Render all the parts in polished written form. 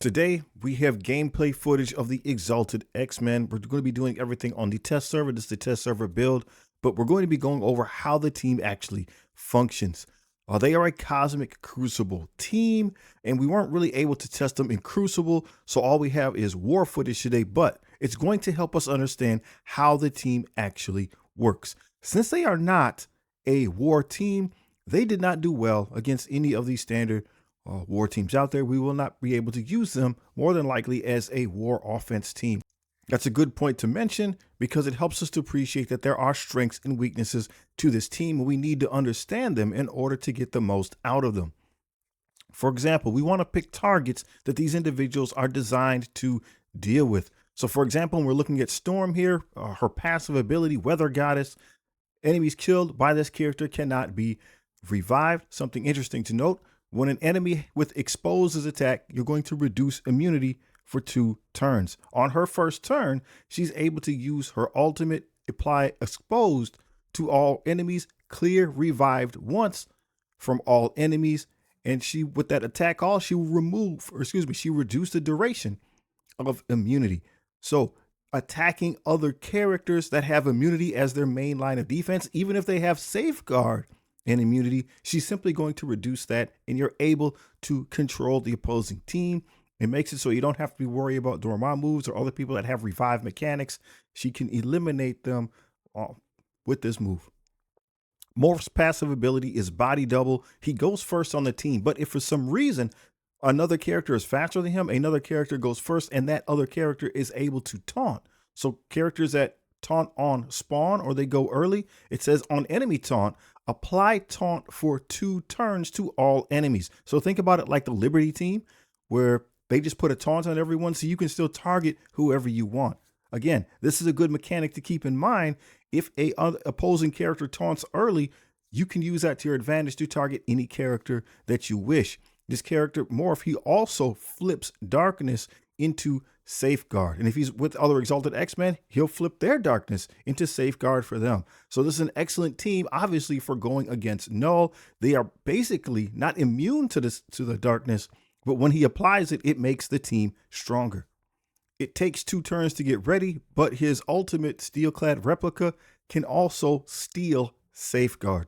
Today, we have gameplay footage of the Exalted X-Men. We're going to be doing everything on the test server. This is the test server build, but we're going to be going over how the team actually functions. They are a cosmic crucible team, and we weren't really able to test them in Crucible, so all we have is war footage today, but it's going to help us understand how the team actually works. Since they are not a war team, they did not do well against any of these standard war teams out there. We will not be able to use them more than likely as a war offense team. That's a good point to mention because it helps us to appreciate that there are strengths and weaknesses to this team, and we need to understand them in order to get the most out of them. For example, we want to pick targets that these individuals are designed to deal with. So for example, when we're looking at Storm here, her passive ability, Weather Goddess, enemies killed by this character cannot be revived. Something interesting to note, when an enemy with Expose is attacked, you're going to reduce immunity for 2 turns. On her first turn, she's able to use her ultimate, apply Exposed to all enemies, clear revived once from all enemies, and she, with that attack all, she will remove, or excuse me, she reduce the duration of immunity. So attacking other characters that have immunity as their main line of defense, even if they have safeguard and immunity, she's simply going to reduce that, and you're able to control the opposing team. It makes it so you don't have to be worried about Dormammu moves or other people that have revive mechanics. She can eliminate them with this move. Morph's passive ability is Body Double. He goes first on the team, but if for some reason another character is faster than him, another character goes first, and that other character is able to taunt. So characters that taunt on spawn or they go early, it says on enemy taunt, apply taunt for 2 turns to all enemies. So think about it like the Liberty team, where they just put a taunt on everyone so you can still target whoever you want. Again, this is a good mechanic to keep in mind. If a opposing character taunts early, you can use that to your advantage to target any character that you wish. This character, Morph, he also flips darkness into safeguard. And if he's with other Exalted X-Men, he'll flip their darkness into safeguard for them. So this is an excellent team, obviously, for going against Null. They are basically not immune to the darkness, but when he applies it, it makes the team stronger. It takes 2 turns to get ready, but his ultimate steel-clad replica can also steal safeguard.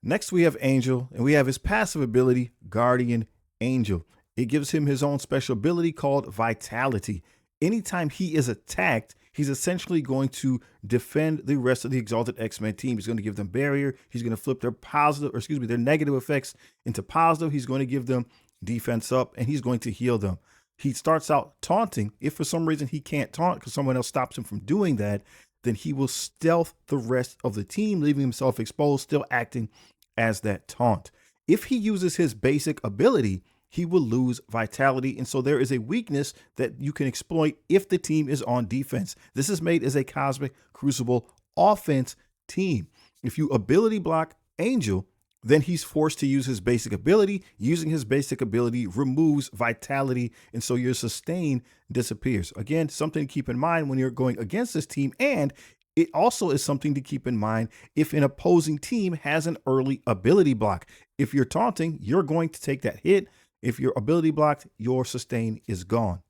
Next, we have Angel, and we have his passive ability, Guardian Angel. It gives him his own special ability called Vitality. Anytime he is attacked, he's essentially going to defend the rest of the Exalted X-Men team. He's going to give them barrier. He's going to flip their their negative effects into positive. He's going to give them defense up, and he's going to heal them. He starts out taunting. If for some reason he can't taunt because someone else stops him from doing that, then he will stealth the rest of the team, leaving himself exposed, still acting as that taunt. If he uses his basic ability, he will lose vitality, and so there is a weakness that you can exploit if the team is on defense. This is made as a Cosmic Crucible offense team. If you ability block Angel, then he's forced to use his basic ability. Using his basic ability removes vitality, and so your sustain disappears. Again, something to keep in mind when you're going against this team, and it also is something to keep in mind if an opposing team has an early ability block. If you're taunting, you're going to take that hit. If you're ability blocked, your sustain is gone.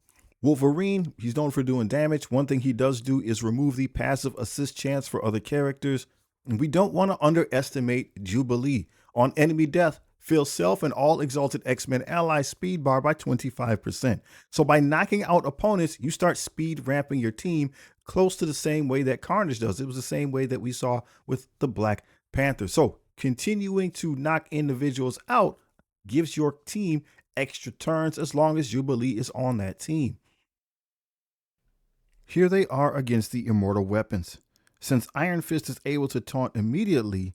Wolverine, he's known for doing damage. One thing he does do is remove the passive assist chance for other characters. And we don't want to underestimate Jubilee. On enemy death, fill self and all Exalted X-Men allies speed bar by 25%. So by knocking out opponents, you start speed ramping your team close to the same way that Carnage does. It was the same way that we saw with the Black Panther. So continuing to knock individuals out gives your team extra turns as long as Jubilee is on that team. Here they are against the Immortal Weapons. Since Iron Fist is able to taunt immediately,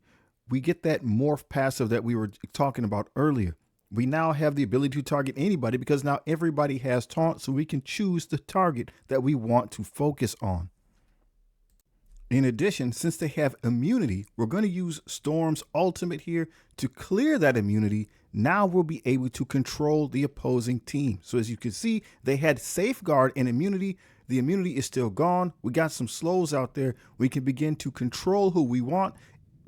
we get that morph passive that we were talking about earlier. We now have the ability to target anybody because now everybody has taunt, so we can choose the target that we want to focus on. In addition, since they have immunity, we're going to use Storm's ultimate here to clear that immunity. Now we'll be able to control the opposing team. So as you can see, they had safeguard and immunity. The immunity is still gone. We got some slows out there. We can begin to control who we want,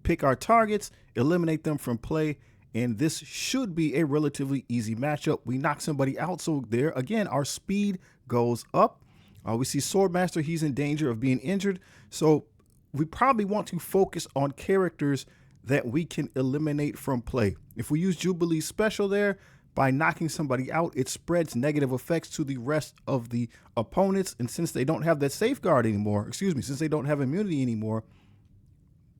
pick our targets, eliminate them from play, and this should be a relatively easy matchup. We knock somebody out, so there again, our speed goes up. We see Swordmaster, he's in danger of being injured, so we probably want to focus on characters that we can eliminate from play. If we use Jubilee's special there, by knocking somebody out, it spreads negative effects to the rest of the opponents, and since they don't have that safeguard anymore, since they don't have immunity anymore,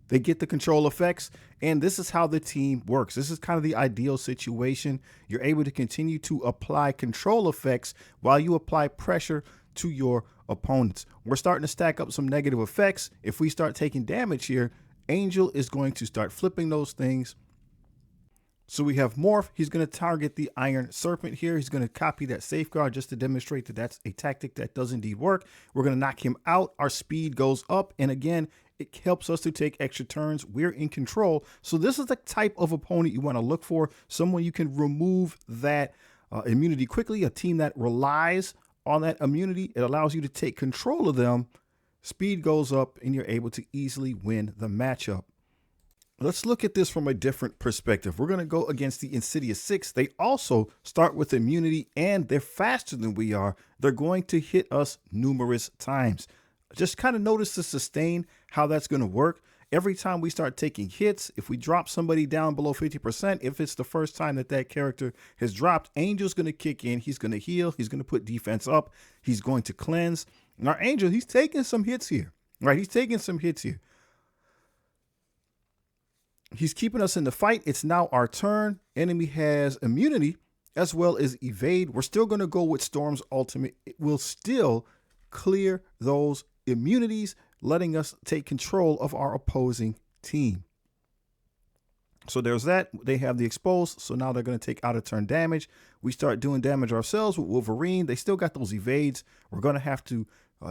they get the control effects, and this is how the team works. This is kind of the ideal situation. You're able to continue to apply control effects while you apply pressure to your opponents. We're starting to stack up some negative effects. If we start taking damage here, Angel is going to start flipping those things. So we have Morph. He's going to target the Iron Serpent here. He's going to copy that safeguard just to demonstrate that that's a tactic that does indeed work. We're going to knock him out. Our speed goes up. And again, it helps us to take extra turns. We're in control. So this is the type of opponent you want to look for. Someone you can remove that immunity quickly. A team that relies on that immunity. It allows you to take control of them. Speed goes up and you're able to easily win the matchup. Let's look at this from a different perspective. We're going to go against the Insidious Six. They also start with immunity and they're faster than we are. They're going to hit us numerous times. Just kind of notice the sustain, how that's going to work. Every time we start taking hits, if we drop somebody down below 50%, if it's the first time that that character has dropped, Angel's going to kick in. He's going to heal. He's going to put defense up. He's going to cleanse. And our Angel, he's taking some hits here, right? He's taking some hits here. He's keeping us in the fight. It's now our turn. Enemy has immunity as well as evade. We're still going to go with Storm's ultimate. It will still clear those immunities, letting us take control of our opposing team. So there's that. They have the exposed. So now they're going to take out of turn damage. We start doing damage ourselves with Wolverine. They still got those evades. We're going to have to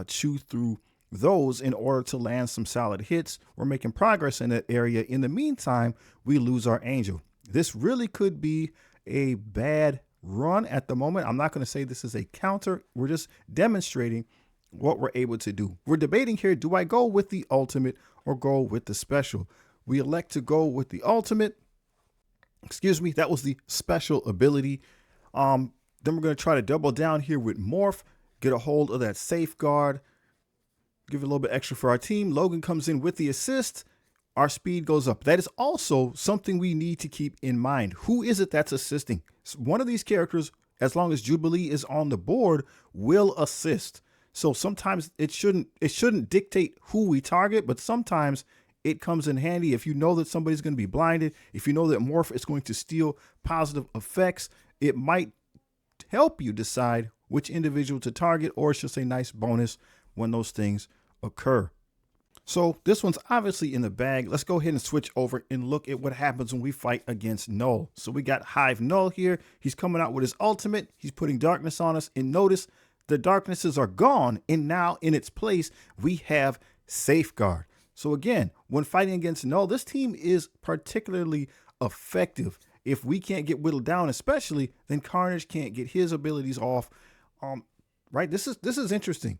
chew through those in order to land some solid hits. We're making progress in that area. In the meantime, we lose our Angel. This really could be a bad run at the moment. I'm not going to say this is a counter. We're just demonstrating what we're able to do. We're debating here, do I go with the ultimate or go with the special? We elect to go with the ultimate. Excuse me, that was the special ability. Then we're going to try to double down here with Morph, get a hold of that safeguard, give it a little bit extra for our team. Logan comes in with the assist. Our speed goes up. That is also something we need to keep in mind. Who is it that's assisting? One of these characters, as long as Jubilee is on the board, will assist. So sometimes it shouldn't dictate who we target, but sometimes it comes in handy if you know that somebody's going to be blinded. If you know that Morph is going to steal positive effects, it might help you decide which individual to target, or it's just a nice bonus when those things occur. So this one's obviously in the bag. Let's go ahead and switch over and look at what happens when we fight against Null. So we got Hive Null here. He's coming out with his ultimate. He's putting darkness on us, and notice the darknesses are gone, and now in its place we have Safeguard. So again, when fighting against Null, this team is particularly effective. If we can't get whittled down, especially, then Carnage can't get his abilities off. Right? This is interesting.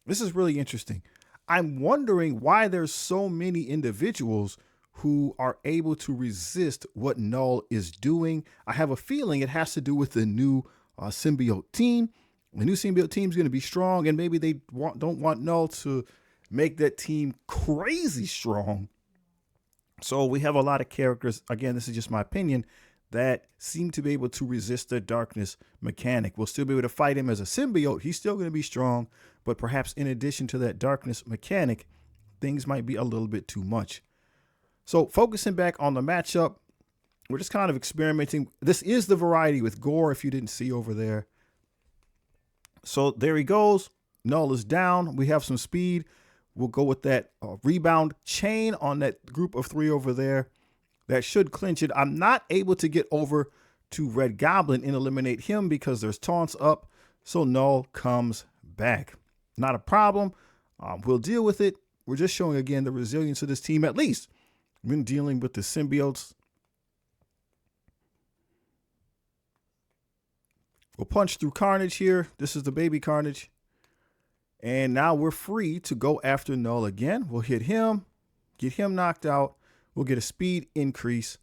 This is really interesting. I'm wondering why there's so many individuals who are able to resist what Null is doing. I have a feeling it has to do with the new symbiote team. The new symbiote team is going to be strong, and maybe they don't want Null to make that team crazy strong. So we have a lot of characters, again, this is just my opinion, that seem to be able to resist the darkness mechanic. We'll still be able to fight him as a symbiote. He's still going to be strong, but perhaps in addition to that darkness mechanic, things might be a little bit too much. So focusing back on the matchup, we're just kind of experimenting. This is the variety with Gore, if you didn't see over there. So there he goes. Null is down. We have some speed. We'll go with that rebound chain on that group of 3 over there. That should clinch it. I'm not able to get over to Red Goblin and eliminate him because there's taunts up. So Null comes back. Not a problem. We'll deal with it. We're just showing, again, the resilience of this team, at least when dealing with the symbiotes. We'll punch through Carnage here. This is the baby Carnage. And now we're free to go after Null again. We'll hit him, get him knocked out. We'll get a speed increase.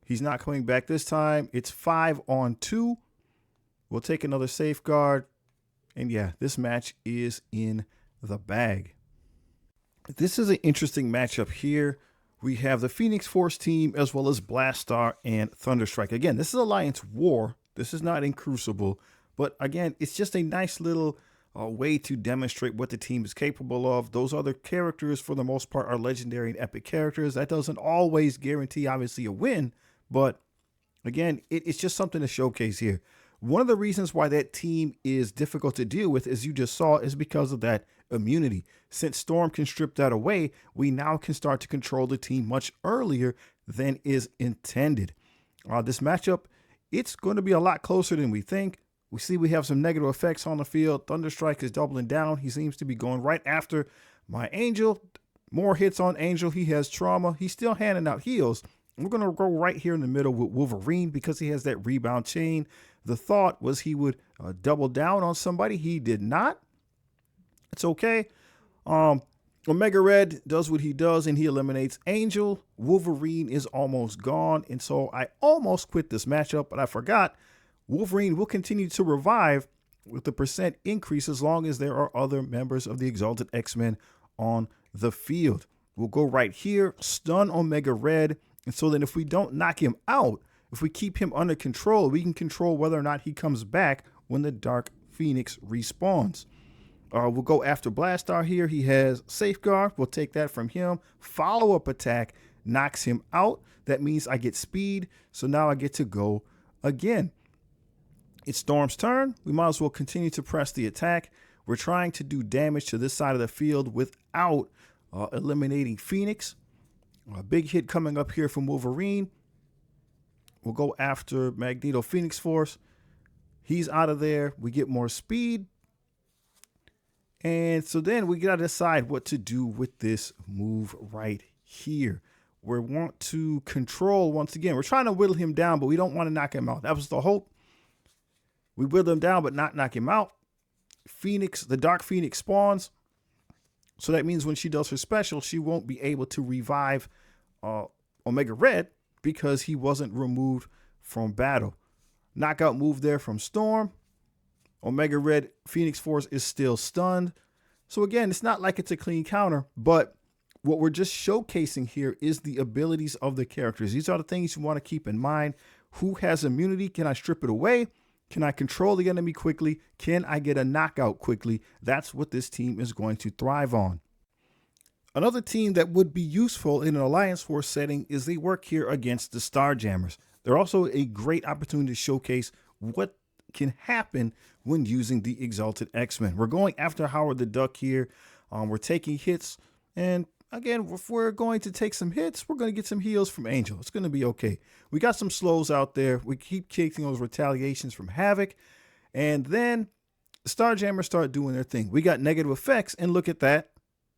He's not coming back this time. It's 5-on-2. We'll take another safeguard. And yeah, this match is in the bag. This is an interesting matchup here. We have the Phoenix Force team as well as Blastar and Thunderstrike. Again, this is Alliance War. This is not in Crucible. But again, it's just a nice little way to demonstrate what the team is capable of. Those other characters, for the most part, are legendary and epic characters. That doesn't always guarantee, obviously, a win. But again, it's just something to showcase here. One of the reasons why that team is difficult to deal with, as you just saw, is because of that immunity. Since Storm can strip that away, we now can start to control the team much earlier than is intended. This matchup, it's going to be a lot closer than we think. We see we have some negative effects on the field. Thunderstrike is doubling down. He seems to be going right after my Angel. More hits on Angel. He has trauma. He's still handing out heals. We're going to go right here in the middle with Wolverine because he has that rebound chain. The thought was he would double down on somebody. He did not. It's okay. Omega Red does what he does and he eliminates Angel. Wolverine is almost gone. And so I almost quit this matchup, but I forgot. Wolverine will continue to revive with the percent increase as long as there are other members of the Exalted X-Men on the field. We'll go right here, stun Omega Red. And so then if we don't knock him out, if we keep him under control, we can control whether or not he comes back when the Dark Phoenix respawns. We'll go after Blastar here. He has Safeguard. We'll take that from him. Follow-up attack knocks him out. That means I get speed. So now I get to go again. It's Storm's turn. We might as well continue to press the attack. We're trying to do damage to this side of the field without eliminating Phoenix. A big hit coming up here from Wolverine. We'll go after Magneto Phoenix Force. He's out of there. We get more speed. And so then we got to decide what to do with this move right here. We want to control once again. We're trying to whittle him down, but we don't want to knock him out. That was the hope. We whittle him down, but not knock him out. Phoenix, the Dark Phoenix spawns. So that means when she does her special, she won't be able to revive Omega Red because he wasn't removed from battle. Knockout move there from Storm. Omega Red Phoenix Force is still stunned. So again, it's not like it's a clean counter, but what we're just showcasing here is the abilities of the characters. These are the things you want to keep in mind. Who has immunity? Can I strip it away? Can I control the enemy quickly? Can I get a knockout quickly? That's what this team is going to thrive on. Another team that would be useful in an Alliance Force setting is they work here against the Starjammers. They're also a great opportunity to showcase what can happen when using the Exalted X-Men. We're going after Howard the Duck here. We're taking hits. And again, if we're going to take some hits, we're going to get some heals from Angel. It's going to be okay. We got some slows out there. We keep kicking those retaliations from Havoc. And then the Starjammers start doing their thing. We got negative effects. And look at that,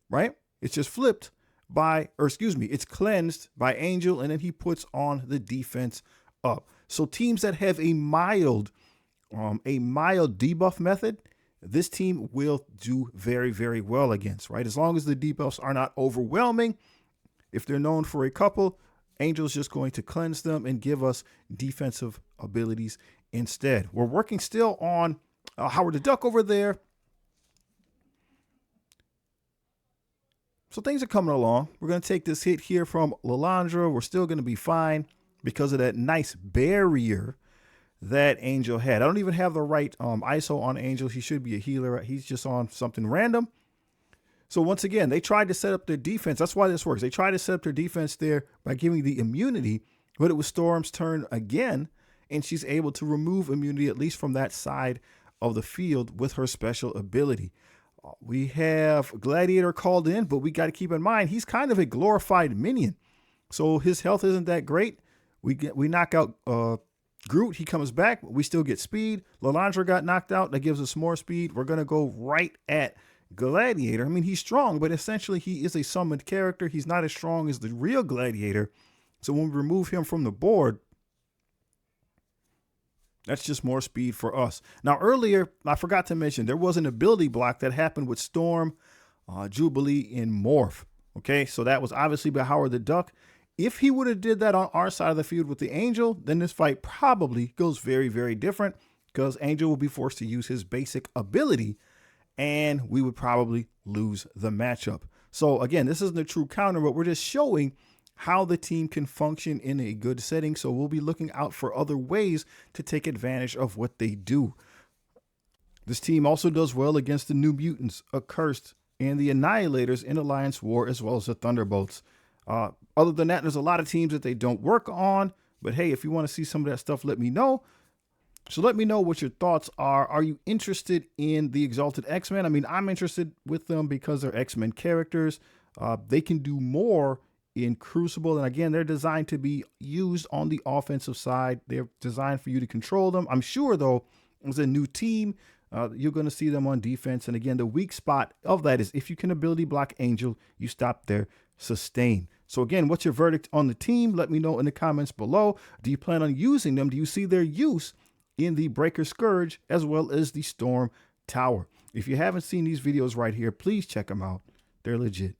right? It's just flipped by, or excuse me, it's cleansed by Angel. And then he puts on the defense up. So teams that have a mild debuff method, this team will do very, very well against, right? As long as the debuffs are not overwhelming. If they're known for a couple, Angel's just going to cleanse them and give us defensive abilities instead. We're working still on Howard the Duck over there. So things are coming along. We're going to take this hit here from Lilandra. We're still going to be fine because of that nice barrier that Angel had. I don't even have the right ISO on Angel. He should be a healer. He's just on something random. So once again, they tried to set up their defense. That's why this works. They tried to set up their defense there by giving the immunity, but it was Storm's turn again, and she's able to remove immunity, at least from that side of the field, with her special ability. We have Gladiator called in, but we got to keep in mind, he's kind of a glorified minion. So his health isn't that great. We knock out Groot, he comes back. We still get speed. Lilandra got knocked out. That gives us more speed. We're going to go right at Gladiator. I mean, he's strong, but essentially he is a summoned character. He's not as strong as the real Gladiator. So when we remove him from the board, that's just more speed for us. Now, earlier, I forgot to mention, there was an ability block that happened with Storm, Jubilee, and Morph. Okay, so that was obviously by Howard the Duck. If he would have did that on our side of the field with the Angel, then this fight probably goes very, very different, because Angel will be forced to use his basic ability and we would probably lose the matchup. So again, this isn't a true counter, but we're just showing how the team can function in a good setting. So we'll be looking out for other ways to take advantage of what they do. This team also does well against the New Mutants, Accursed, and the Annihilators in Alliance War, as well as the Thunderbolts. Other than that, there's a lot of teams that they don't work on. But hey, if you want to see some of that stuff, let me know. So let me know what your thoughts are. Are you interested in the Exalted X-Men? I mean, I'm interested with them because they're X-Men characters. They can do more in Crucible. And again, they're designed to be used on the offensive side. They're designed for you to control them. I'm sure, though, as a new team, you're going to see them on defense. And again, the weak spot of that is if you can ability block Angel, you stop their sustain. So again, what's your verdict on the team? Let me know in the comments below. Do you plan on using them? Do you see their use in the Breaker Scourge as well as the Storm Tower? If you haven't seen these videos right here, please check them out. They're legit.